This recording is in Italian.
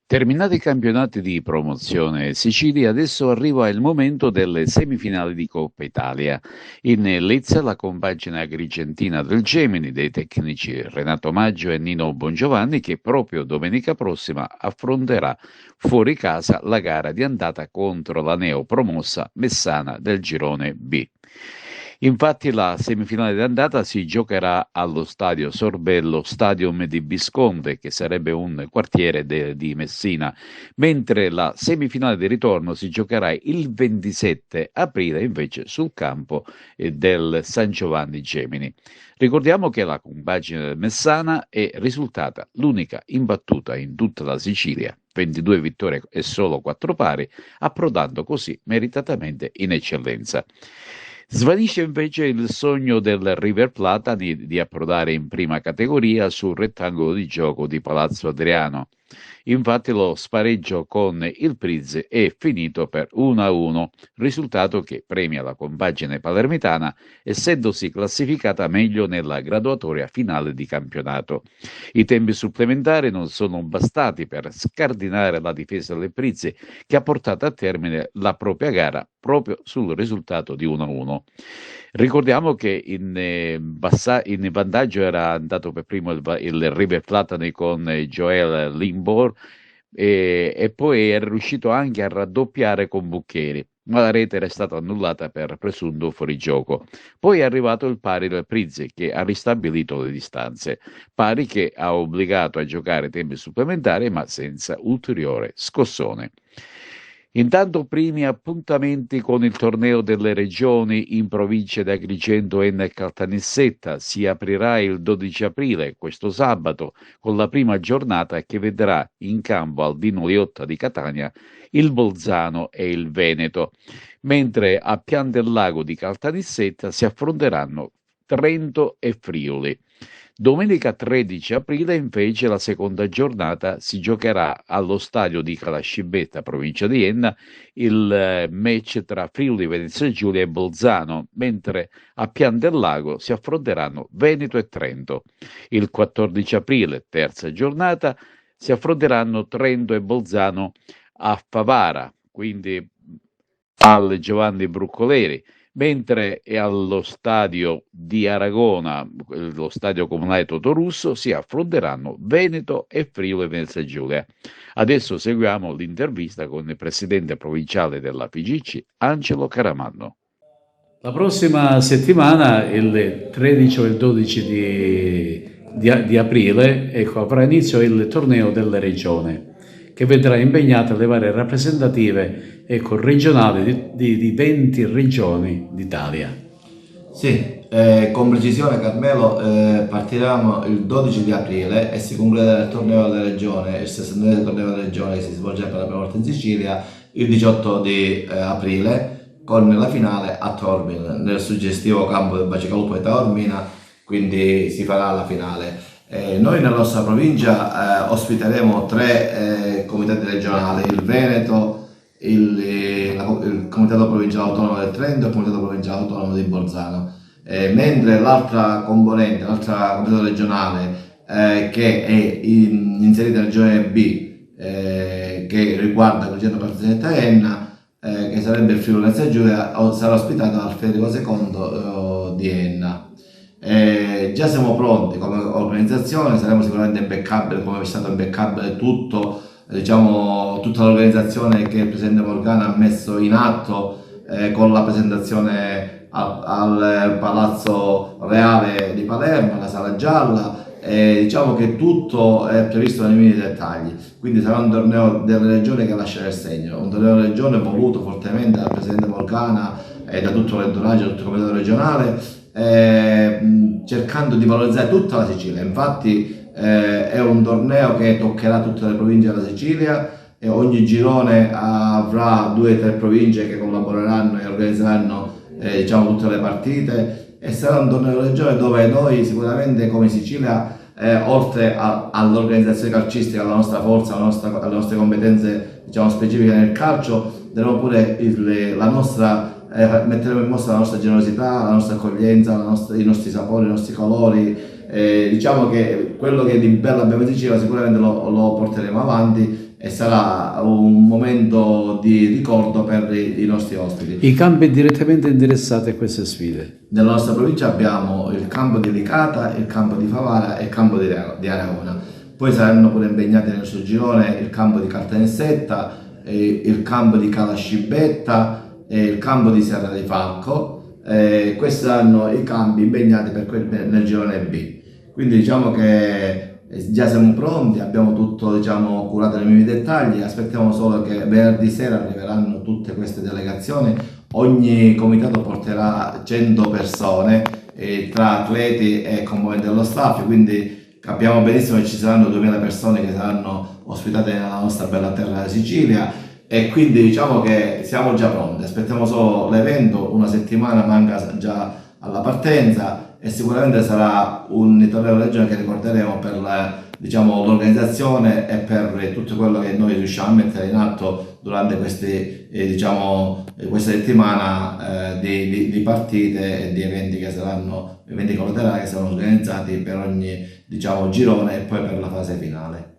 Terminati i campionati di promozione Sicilia, adesso arriva il momento delle semifinali di Coppa Italia. In Lezza la compagine agrigentina del Gemini dei tecnici Renato Maggio e Nino Bongiovanni che proprio domenica prossima affronterà fuori casa la gara di andata contro la neopromossa Messana del girone B. Infatti la semifinale d'andata si giocherà allo stadio Sorbello Stadium di Visconde, che sarebbe un quartiere di Messina, mentre la semifinale di ritorno si giocherà il 27 aprile invece sul campo del San Giovanni Gemini. Ricordiamo che la compagine del Messana è risultata l'unica imbattuta in tutta la Sicilia, 22 vittorie e solo 4 pari, approdando così meritatamente in eccellenza. Svanisce invece il sogno del River Plata di approdare in prima categoria sul rettangolo di gioco di Palazzo Adriano. Infatti lo spareggio con il Priz è finito per 1-1, risultato che premia la compagine palermitana essendosi classificata meglio nella graduatoria finale di campionato. I tempi supplementari non sono bastati per scardinare la difesa del Priz che ha portato a termine la propria gara proprio sul risultato di 1-1. Ricordiamo che in vantaggio era andato per primo il River Platani con Joel Limbor e poi era riuscito anche a raddoppiare con Buccheri, ma la rete era stata annullata per presunto fuorigioco. Poi è arrivato il pari del Prizzi che ha ristabilito le distanze, pari che ha obbligato a giocare tempi supplementari ma senza ulteriore scossone. Intanto primi appuntamenti con il torneo delle regioni in provincia di Agrigento e nel Caltanissetta si aprirà il 12 aprile, questo sabato, con la prima giornata che vedrà in campo al Dino Liotta di Catania il Bolzano e il Veneto, mentre a Pian del Lago di Caltanissetta si affronteranno Trento e Friuli. Domenica 13 aprile invece la seconda giornata si giocherà allo stadio di Calascibetta, provincia di Enna, il match tra Friuli, Venezia Giulia e Bolzano, mentre a Pian del Lago si affronteranno Veneto e Trento. Il 14 aprile, terza giornata, si affronteranno Trento e Bolzano a Favara, quindi al Giovanni Bruccoleri, mentre allo stadio di Aragona, lo stadio comunale Totorusso, si affronteranno Veneto e Friuli Venezia Giulia. Adesso seguiamo l'intervista con il presidente provinciale della FIGC, Angelo Caramanno. La prossima settimana, il 13 o il 12 di aprile, ecco, avrà inizio il torneo della regione, che vedrà impegnate le varie rappresentative, ecco, regionali di 20 regioni d'Italia. Sì, con precisione Carmelo, partiamo il 12 di aprile e si concluderà il torneo della regione, il 69 torneo della regione che si svolgerà per la prima volta in Sicilia il 18 di aprile con la finale a Taormina, nel suggestivo campo del Bacicaluppo di Taormina, quindi si farà la finale. Noi nella nostra provincia ospiteremo tre comitati regionali, il Veneto, il Comitato Provinciale Autonomo del Trento e il Comitato Provinciale Autonomo di Bolzano. Mentre l'altra componente, l'altra comitato regionale che è inserita nella regione B, che riguarda Agrigento Caltanissetta e Enna, che sarebbe il Friuli Venezia Giulia, sarà ospitata dal Federico II di Enna. Già siamo pronti come organizzazione, saremo sicuramente impeccabili come è stato impeccabile tutto, diciamo, tutta l'organizzazione che il presidente Morgana ha messo in atto con la presentazione al Palazzo Reale di Palermo, alla Sala Gialla. Diciamo che tutto è previsto nei minimi dettagli, quindi sarà un torneo delle regioni che lascerà il segno, un torneo delle regioni voluto fortemente dal presidente Morgana e da tutto l'entourage, da tutto il comitato regionale, cercando di valorizzare tutta la Sicilia. Infatti è un torneo che toccherà tutte le province della Sicilia e ogni girone avrà 2 o 3 province che collaboreranno e organizzeranno diciamo, tutte le partite, e sarà un torneo di regione dove noi sicuramente come Sicilia, oltre all'organizzazione calcistica, alla nostra forza, alle nostre competenze diciamo, specifiche nel calcio, daremo pure metteremo in mostra la nostra generosità, la nostra accoglienza, i nostri sapori, i nostri colori. Diciamo che quello che di bello abbiamo in Sicilia sicuramente lo porteremo avanti e sarà un momento di ricordo per i nostri ospiti. I campi direttamente interessati a queste sfide. Nella nostra provincia abbiamo il campo di Licata, il campo di Favara e il campo di Aragona. Poi saranno pure impegnati nel suo girone il campo di Caltanissetta, il campo di Calascibetta e il campo di Serra di Falco. Questi saranno i campi impegnati nel girone B. Quindi diciamo che già siamo pronti, abbiamo tutto curato nei minimi dettagli, aspettiamo solo che venerdì sera arriveranno tutte queste delegazioni. Ogni comitato porterà 100 persone tra atleti e componenti dello staff, quindi capiamo benissimo che ci saranno 2000 persone che saranno ospitate nella nostra bella terra della Sicilia, e quindi diciamo che siamo già pronti, aspettiamo solo l'evento, una settimana manca già alla partenza, e sicuramente sarà un torneo regione che ricorderemo per l'organizzazione e per tutto quello che noi riusciamo a mettere in atto durante questa settimana di partite e di eventi che saranno eventi collaterali che saranno organizzati per ogni girone e poi per la fase finale.